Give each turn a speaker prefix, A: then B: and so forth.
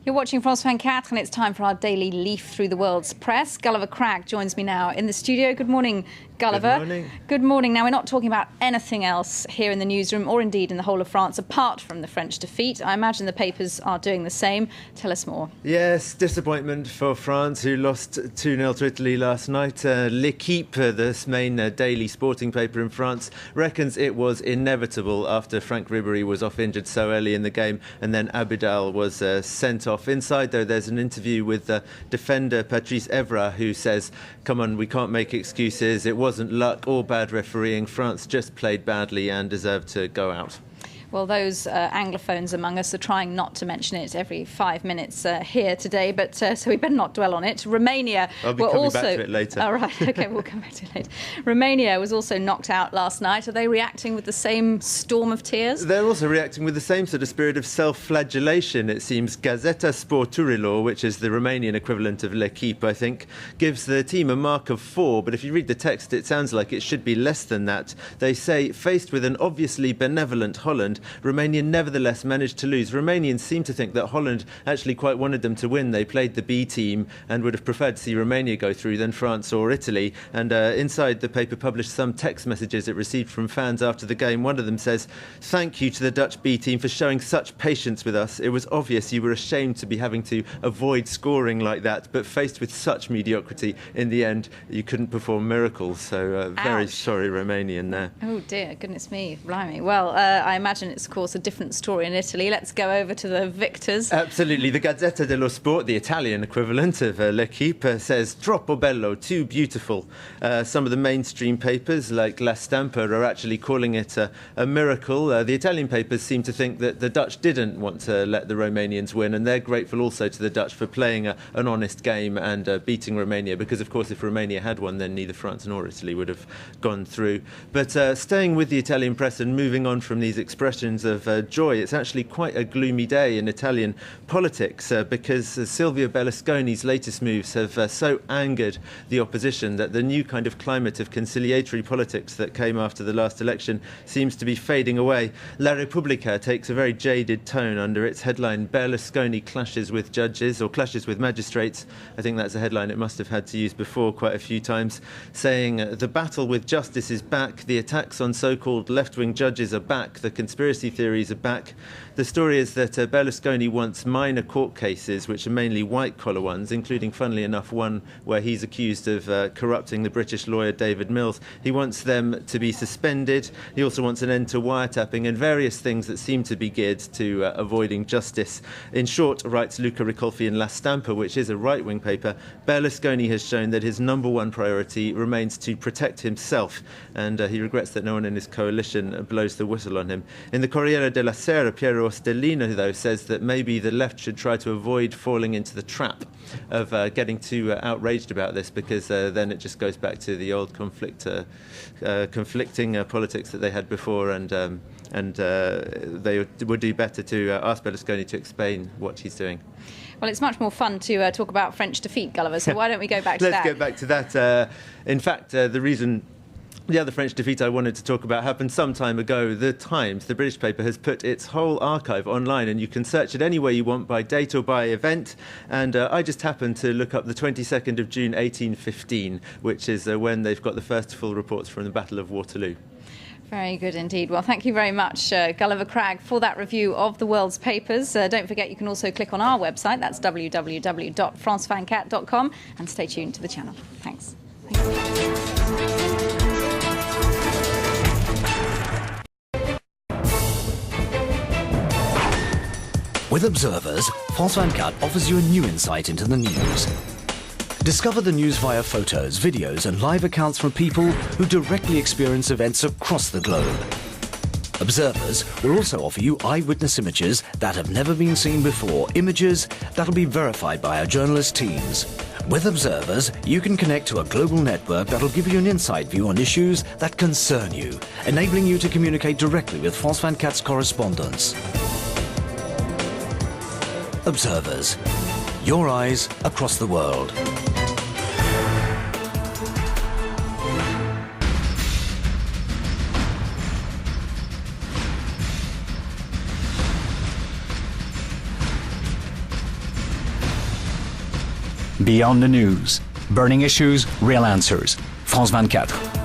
A: You're watching France 24 and it's time for our daily leaf through the world's press. Gulliver Cragg joins me now in the studio. Good morning, Gulliver.
B: Good morning.
A: Good morning. Now, we're not talking about anything else here in the newsroom or indeed in the whole of France apart from the French defeat. I imagine the papers are doing the same. Tell us more.
B: Yes, disappointment for France, who lost 2-0 to Italy last night. L'Équipe, the main daily sporting paper in France, reckons it was inevitable after Franck Ribéry was off injured so early in the game and then Abidal was sent off. Inside, though, there's an interview with defender Patrice Evra, who says, come on, we can't make excuses. It wasn't luck or bad refereeing. France just played badly and deserved to go out.
A: Well, those Anglophones among us are trying not to mention it every 5 minutes here today, but so we better not dwell on it. Romania
B: I'll be coming back to it later.
A: Oh, right, OK, we'll come back to it later. Romania was also knocked out last night. Are they reacting with the same storm of tears?
B: They're also reacting with the same sort of spirit of self-flagellation, it seems. Gazeta Sporturilor, which is the Romanian equivalent of L'Équipe, I think, gives the team a mark of 4, but if you read the text, it sounds like it should be less than that. They say, faced with an obviously benevolent Holland, Romania nevertheless managed to lose. Romanians seem to think that Holland actually quite wanted them to win. They played the B team and would have preferred to see Romania go through than France or Italy. And inside, the paper published some text messages it received from fans after the game. One of them says, "Thank you to the Dutch B team for showing such patience with us. It was obvious you were ashamed to be having to avoid scoring like that, but faced with such mediocrity, in the end, you couldn't perform miracles." So very sorry, Romanian there.
A: Oh dear, goodness me, blimey. Well, I imagine it's, of course, a different story in Italy. Let's go over to the victors.
B: Absolutely. The Gazzetta dello Sport, the Italian equivalent of L'Équipe, says, troppo bello, too beautiful. Some of the mainstream papers, like La Stampa, are actually calling it a miracle. The Italian papers seem to think that the Dutch didn't want to let the Romanians win, and they're grateful also to the Dutch for playing an honest game and beating Romania, because, of course, if Romania had won, then neither France nor Italy would have gone through. But staying with the Italian press and moving on from these expressions of joy, it's actually quite a gloomy day in Italian politics because Silvio Berlusconi's latest moves have so angered the opposition that the new kind of climate of conciliatory politics that came after the last election seems to be fading away. La Repubblica takes a very jaded tone under its headline, Berlusconi clashes with judges, or clashes with magistrates. I think that's a headline it must have had to use before quite a few times, saying the battle with justice is back, the attacks on so-called left-wing judges are back, the conspiracy theories are back. The story is that Berlusconi wants minor court cases, which are mainly white-collar ones, including, funnily enough, one where he's accused of corrupting the British lawyer David Mills. He wants them to be suspended. He also wants an end to wiretapping and various things that seem to be geared to avoiding justice. In short, writes Luca Ricolfi in La Stampa, which is a right-wing paper, Berlusconi has shown that his number one priority remains to protect himself, and he regrets that no one in his coalition blows the whistle on him. In the Corriere della Sera, Piero Ostellino, though, says that maybe the left should try to avoid falling into the trap of getting too outraged about this, because then it just goes back to the old conflicting politics that they had before, and they would do better to ask Berlusconi to explain what he's doing.
A: Well, it's much more fun to talk about French defeat, Gulliver, so why don't we go back to that?
B: Let's go back to that. In fact, the other French defeat I wanted to talk about happened some time ago. The Times, the British paper, has put its whole archive online, and you can search it any way you want, by date or by event. And I just happened to look up the 22nd of June 1815, which is when they've got the first full reports from the Battle of Waterloo.
A: Very good indeed. Well, thank you very much, Gulliver Cragg, for that review of the world's papers. Don't forget, you can also click on our website. That's www.france24.com, and stay tuned to the channel. Thanks.
C: With Observers, France 24 offers you a new insight into the news. Discover the news via photos, videos and live accounts from people who directly experience events across the globe. Observers will also offer you eyewitness images that have never been seen before, images that will be verified by our journalist teams. With Observers, you can connect to a global network that will give you an inside view on issues that concern you, enabling you to communicate directly with France 24's correspondents. Observers, your eyes across the world.
D: Beyond the news. Burning issues, real answers. France 24.